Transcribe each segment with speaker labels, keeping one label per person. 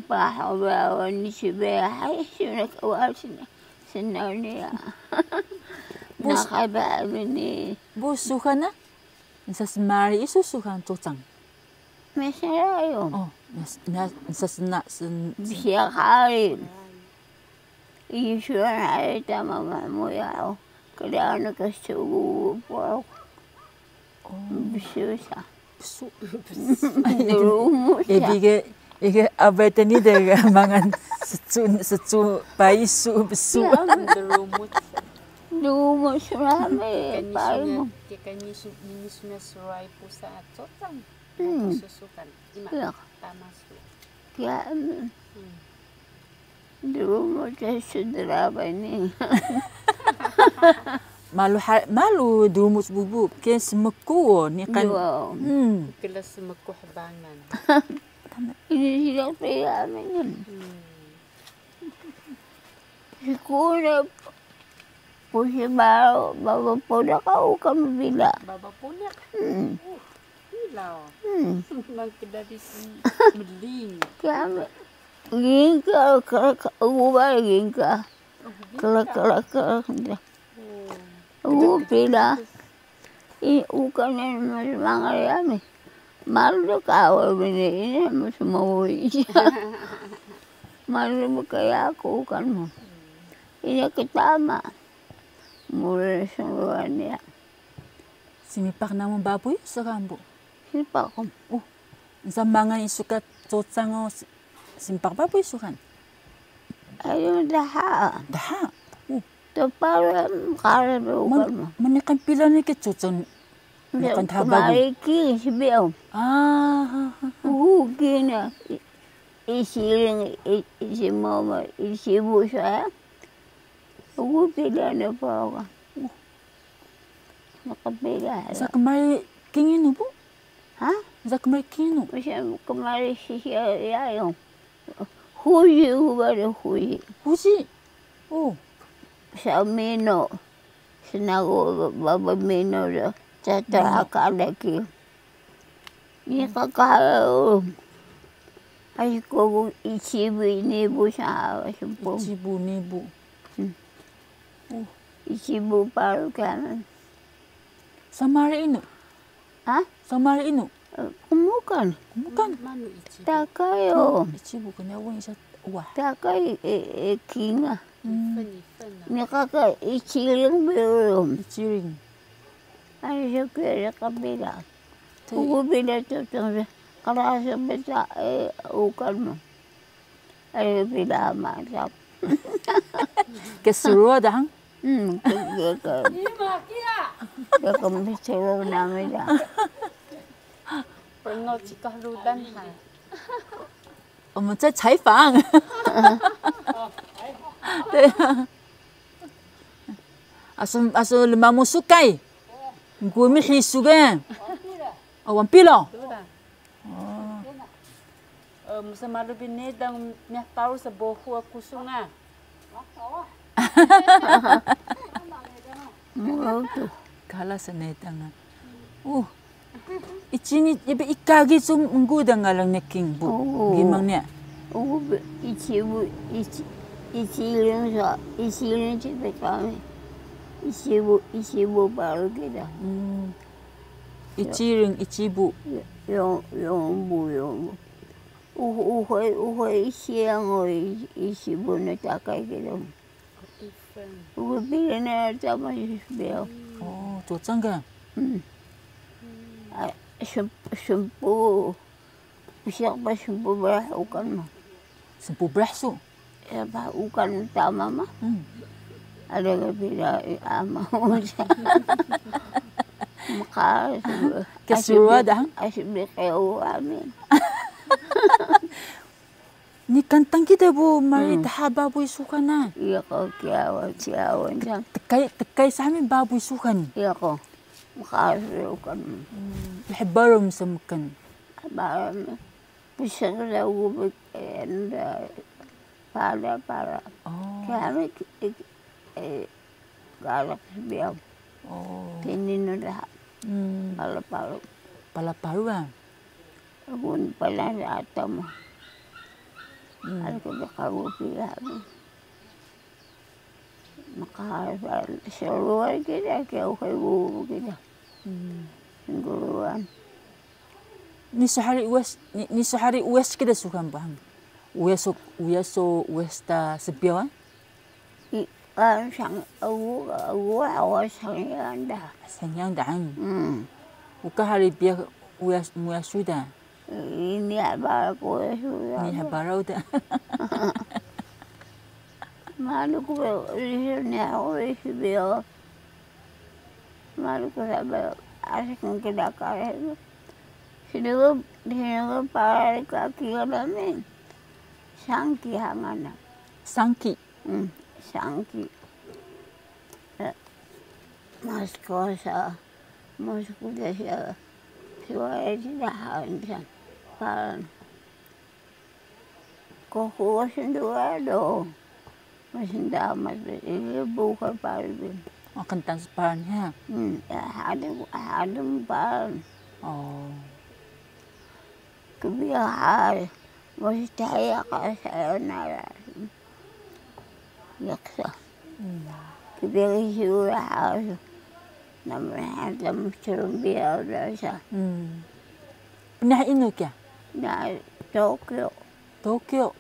Speaker 1: Pahawa ni si Behay, sinakawa sinaw niya. Nakababi ni.
Speaker 2: Busukan na? Nasas mari isusukan tutang.
Speaker 1: Masarayo.
Speaker 2: Oh, nasas na.
Speaker 1: Siya kari. Iyusuan ay tama mo yaw. Kaya nakasugo po ako. Bisusa. Durumo siya.
Speaker 2: Ike abet ni daga mangan setsu paisu besu.
Speaker 1: Durumo siya may pari mo.
Speaker 3: Kanya na suray po sa tutang. Susukan. Ima. Tama su.
Speaker 1: Kaya durumo siya sudraba ni.
Speaker 2: Malu dumus bubuk ke semeku ni kan.
Speaker 3: Kelas semeku habangan.
Speaker 1: Ini sila pera amin. Siguro po si Baba Poda kau kami bila.
Speaker 3: Baba Poda? Bila. Magkadari si Meling.
Speaker 1: Kami. Ginka, ubah ginka. Kala. Pila. Ukan yang mangal kami. Malu kawal ini semua iya. Malu kaya aku kan mo. Ini ketama. Mulai semuanya.
Speaker 2: Sinipak naman baboy sa kambo.
Speaker 1: Sinipak ko.
Speaker 2: Sa mga isukat totsang simpak baboy sukan.
Speaker 1: Ayun daha.
Speaker 2: Daha.
Speaker 1: Taparan karabu kan mo.
Speaker 2: Manikan pila ni ketotsang.
Speaker 1: Kumariki sibiyaw. Gina. Isiling si mama isibu saya. Pila na pa ako. Nakapila.
Speaker 2: Sa kamari kingino po?
Speaker 1: Ha?
Speaker 2: Sa kamari kingino?
Speaker 1: Kasi kamari siya yayo. Huji hubari huji.
Speaker 2: Huji? Oh.
Speaker 1: Sa Mino. Sinago Baba Mino na. Tata akalaki. Ni kakao. Ay ko ichibu nibu sa simpo.
Speaker 2: Ichibu nibu.
Speaker 1: Ichibu paru kanan.
Speaker 2: Samari ino.
Speaker 1: Ha?
Speaker 2: Samari ino.
Speaker 1: Kumukan.
Speaker 3: Manu ichibu.
Speaker 1: Takayo.
Speaker 2: Ichibu kanya wang isa. Wah.
Speaker 1: Takay kinga.
Speaker 3: Fani.
Speaker 1: Nakaka ichiling belum.
Speaker 2: Ichiling.
Speaker 1: Ano siya kaya kabila. Bila tutong karasa bata ukan mo. Ay bila matap.
Speaker 2: Keseruan dah.
Speaker 1: Kaya kami seru namin dah.
Speaker 3: Pernah cikah rudan hai.
Speaker 2: 我们在采访。对啊。aso lemamu sukai. Gue mih sugai. Awam pilo.
Speaker 3: Masa malu bini dang nyah tahu sebohu aku sunga.
Speaker 2: Kala sanetanga. Ichini ibe ikagi sum ngudang ngalang neking bu. Gimang niya.
Speaker 1: Ichiling siya kami. Ichibu baru kita.
Speaker 2: Ichibu.
Speaker 1: Yung bu. Uhoy siyang o ichibu na takay kita. Pila na tama siya.
Speaker 2: Oh, tutsang ka?
Speaker 1: Sempu. Siya pa sempu berahukan mo.
Speaker 2: Sempu berasu?
Speaker 1: Ya pa ukan tama ma. Ada ka pila ama mo siya. Maka
Speaker 2: keseruan dah.
Speaker 1: Asibik kayo amin.
Speaker 2: Ni kantang kita bu mari dah baboy sukan na.
Speaker 1: Iya ko kiawan siya.
Speaker 2: Tekay sa amin baboy sukan.
Speaker 1: Iya ko. Makasukan.
Speaker 2: Habaram sa makan.
Speaker 1: Habaram. Bisa na ubik and para. Kaya galak siya. Tinin na lahat.
Speaker 2: Palaparu ah.
Speaker 1: Agun pala sa ata mo. Ada kebakaru pila. Maka seluar kita kau kau kita. Guruan.
Speaker 2: Ni sehari uas kita suka bang. Uas ta sepiawan.
Speaker 1: Sang awas sang dah.
Speaker 2: Sanyang dah. Uka hari biar uas sudah.
Speaker 1: Ini apa aku sudah.
Speaker 2: Ni habarau dah.
Speaker 1: Malu ku ni awak biar. Malu ku sabar asik kita kaya. Sini para kaki kami. Sangki hangana.
Speaker 2: Sangki.
Speaker 1: Sangki. Mas kosa. Mas kuda siya. Siya tidak hansan. Kan. Koko sendua do. Mas tidak mas bukan palbin.
Speaker 2: Akan tan separan ya.
Speaker 1: Ada pan.
Speaker 2: Oh.
Speaker 1: Kebiasaan. Mas saya kasi nara. Yaksa. Kebiasaan. Namanya dalam Serbia rasa.
Speaker 2: Pernah inu kya?
Speaker 1: Na Tokyo.
Speaker 2: Tokyo.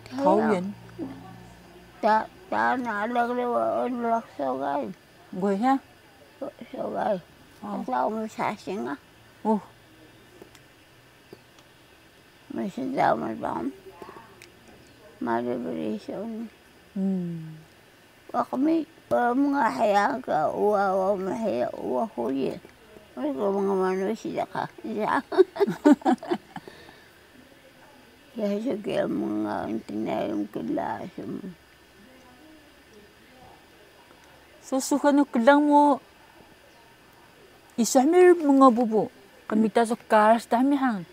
Speaker 2: Taoyuan.
Speaker 1: Tak nak lagi sogai.
Speaker 2: Gue ya?
Speaker 1: Sogai. Tahu masasing ah.
Speaker 2: Oh.
Speaker 1: Masih tahu macam. Mari berisau. Kami mengahaya ke uang mahaya uang kuya. Mereka mengamankan kah? Ya. Ya juga mengantinai kelas.
Speaker 2: So suka nu kelang mo. Isahmir mga bubu. Kami taso karas dami hang.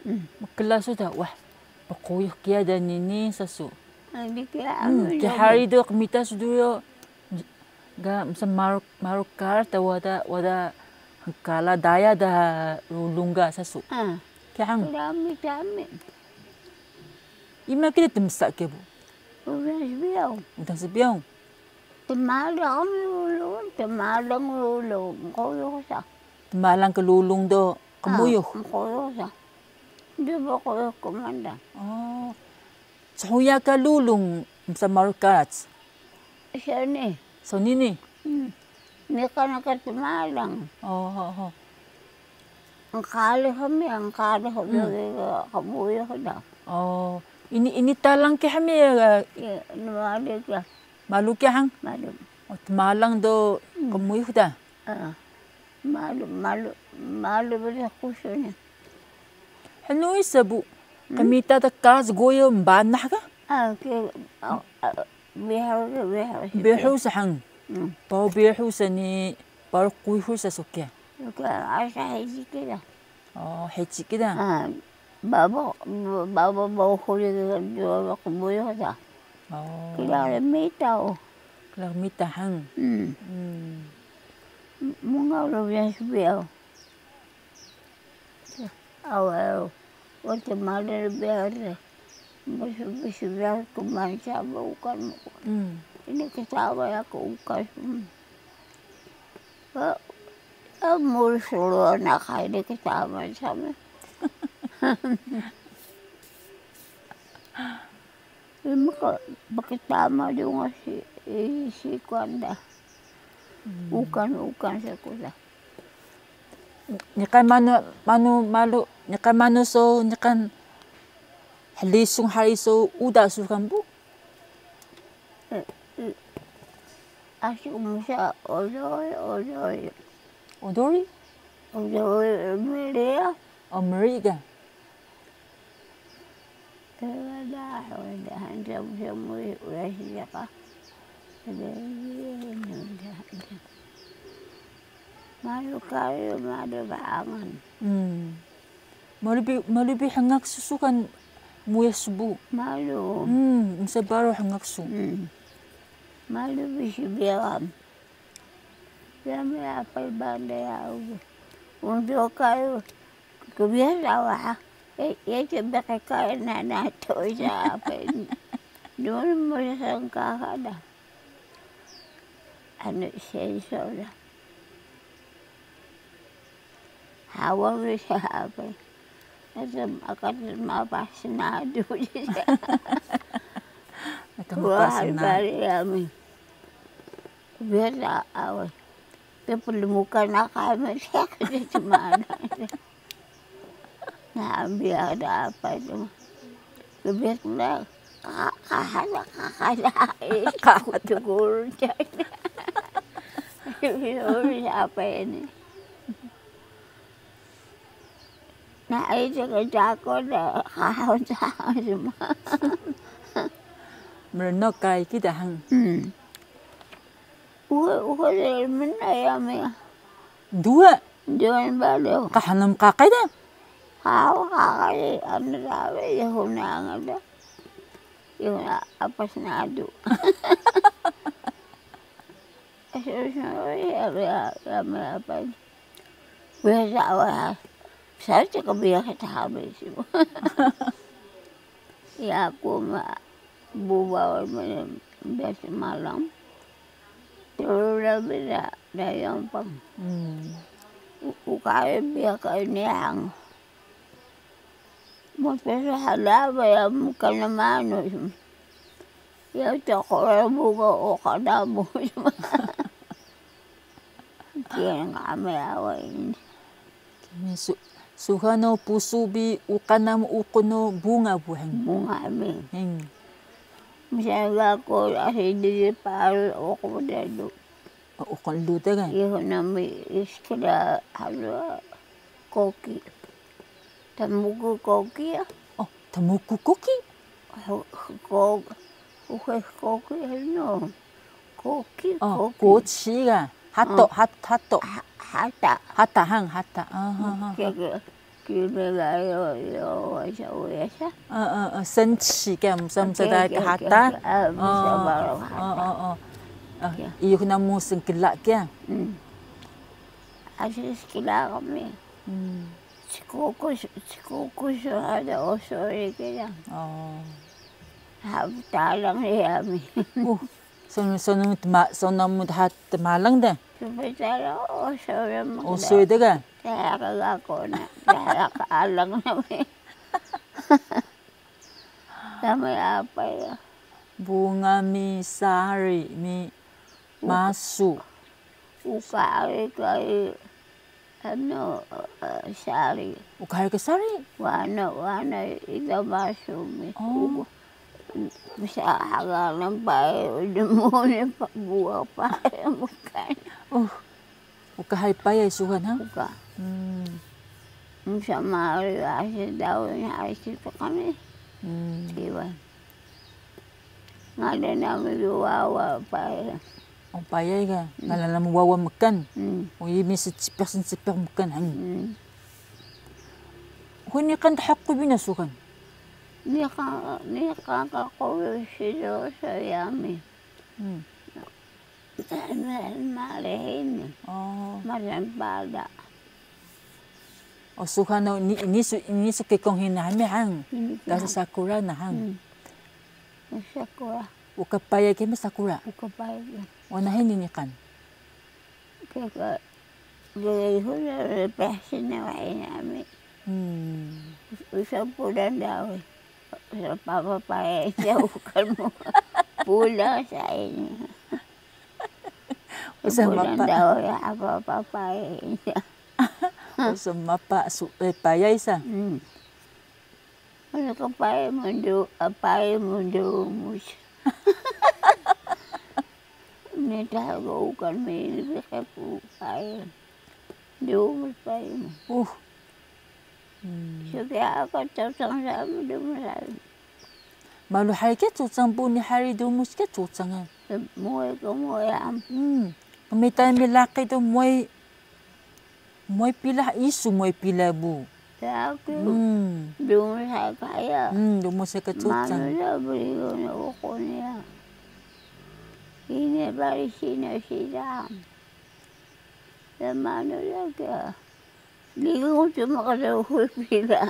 Speaker 2: Kelas sudah wah. Pakoy kaya dan ini sasu.
Speaker 1: Hindi kaya
Speaker 2: hari do kami taso do ga sa maruk karas da wada kala daya da lulunga sasu. Kaya hang.
Speaker 1: Dami.
Speaker 2: Ima kita temsak ke bu.
Speaker 1: Udah
Speaker 2: sebiau.
Speaker 1: Temalang lulung. Koyo sa.
Speaker 2: Temalang kelulung do kemuyuh.
Speaker 1: Koyo sa. Dia koyo komandan.
Speaker 2: Oh. Sahuya ka lulung sa marukat.
Speaker 1: Siya ni.
Speaker 2: So nini.
Speaker 1: Ni ka nakatemalang.
Speaker 2: Oh.
Speaker 1: Ang kali kami kabuyo ko daw.
Speaker 2: Oh. Ini talang ke kami
Speaker 1: Namali ka.
Speaker 2: malu ke hang.
Speaker 1: Malu.
Speaker 2: Oh, temalang do kemuyuh da.
Speaker 1: Malu ba kuso niya?
Speaker 2: Ano isabu? Kami ta karas goyo mbanah ka? Bihu sa hang. Pau bihu sa ni pau kuihu sa sukya.
Speaker 1: Asa hiji kita.
Speaker 2: Oh, heci kita.
Speaker 1: Baba bawa kulit jual kebuyo sa.
Speaker 2: Oh.
Speaker 1: Kita mita o.
Speaker 2: Kelar mita hang.
Speaker 1: Mga lubian subiaw. Awal. Waktu malam biar subiaw kumain sama ukan. Ini kesama aku ukan. Mul solo anak ini kesama sama. Bakitama yung si Kwanda. Ukan sa kuda.
Speaker 2: Nyakan malu nyakan mano so nyakan halisung hari so uda sukan bu.
Speaker 1: Asyik musa odoi.
Speaker 2: Odori?
Speaker 1: Maria.
Speaker 2: Oh, Maria.
Speaker 1: Wala mo wala siya ka. Malu kayo, malu baangan.
Speaker 2: Malubi hangak susukan muya subu.
Speaker 1: Malu.
Speaker 2: Sa baro hangak su.
Speaker 1: Malu bisibiram. Kami apal banda ya. Untuk kayo, kebiasa wah. Ya coba kaya nana tu siapa ini. Dulu mula sangka ada. Anu saya hawa siapa. Macam akan mapas nadu dia. Wah, bari kami. Biasa awal. Dia perlu muka nak kami siapa dia cuma ada. Nah, biar ada apa itu. Biasanya kakak cukur jadi. Siapa ini? Nah, itu kerja aku dah kahau semua.
Speaker 2: Merenok kai kita hang.
Speaker 1: Dari mana ya Mia?
Speaker 2: Dua.
Speaker 1: Jangan balu.
Speaker 2: Kahanam kakai dah.
Speaker 1: Kau kakak anu tahu ya hunang ada. Yung apa senadu. Ya apa? Biasa awal. Saya cakap biasa habis. Ya aku bawa biasa malam. Terus beda dayang pang. Ukay biasa niang. Masa halaba ya muka naman. Ya cakap buka o kadabo. Kaya kami awain.
Speaker 2: Suhano pusubi ukanam ukono bunga buheng.
Speaker 1: Bunga amin. Misalnya ako asi di paru ako dado.
Speaker 2: Ukon luta kan?
Speaker 1: Iyo nami iskila halwa koki. Tamuku koki ya.
Speaker 2: Oh, tamuku koki?
Speaker 1: Koki ano? Koki.
Speaker 2: Oh, kochi ga. Hato. Hata hang hata.
Speaker 1: Kira yo wasa.
Speaker 2: Senchi kan samsada hata. Iyo namu sengkelak kan?
Speaker 1: Asyik sekila kami. Sikukus ada osori kaya. Talang niya kami.
Speaker 2: Sono hat malang dah.
Speaker 1: Supaya osori mo.
Speaker 2: Osori dah kan?
Speaker 1: Kaya kagako na. Kaya kaalang namin. Damay apa ya?
Speaker 2: Bunga mi sari mi masu.
Speaker 1: Ukay kay ano sari.
Speaker 2: Ukay ka sari?
Speaker 1: Wana ito masu mi. Bisa hagalan pa demone pa buwa pa bukan.
Speaker 2: Ukay pa ya suhan ha?
Speaker 1: Uka. Sama asyik daw na asyik pa kami. Diba? Nga namin wawa pa.
Speaker 2: Oh, payay ka. Nalala mo wawa makan. O yun sipir makan. Kung kan tahakko binasukan?
Speaker 1: Niya kakakawin siya sa yami. Malihin. Marampada.
Speaker 2: O suka na ini su kikong hinami hang. Kasi sakura na hang.
Speaker 1: Sakura.
Speaker 2: Ukapaya kaya sakura.
Speaker 1: Ukapaya.
Speaker 2: Wanahin ini kan.
Speaker 1: Kaya gaya hula pesin na wain namin. Usap pulan daw. Sa papapaya siya ukal mo. Pula sa inyo. Pulan daw ya papapaya siya.
Speaker 2: Sa mapa payay sa.
Speaker 1: Ano ka paya mundo mo siya. Nitahagukan mo yun sa paya. Dumas paya mo. So kaya ako tutang sa mo dumas.
Speaker 2: Maluhay ka tutang po ni Hari dumus ka tutang.
Speaker 1: Muhay ko muhay.
Speaker 2: Pamitay milaki to muhay pila isu muhay pila bu.
Speaker 1: Sa ako dumas sa kaya.
Speaker 2: Dumus ka tutang.
Speaker 1: Mano na baligo na ako niya. Hindi bali sinasita. Sa mano na ka. Hindi ko cuma kada uwi pila.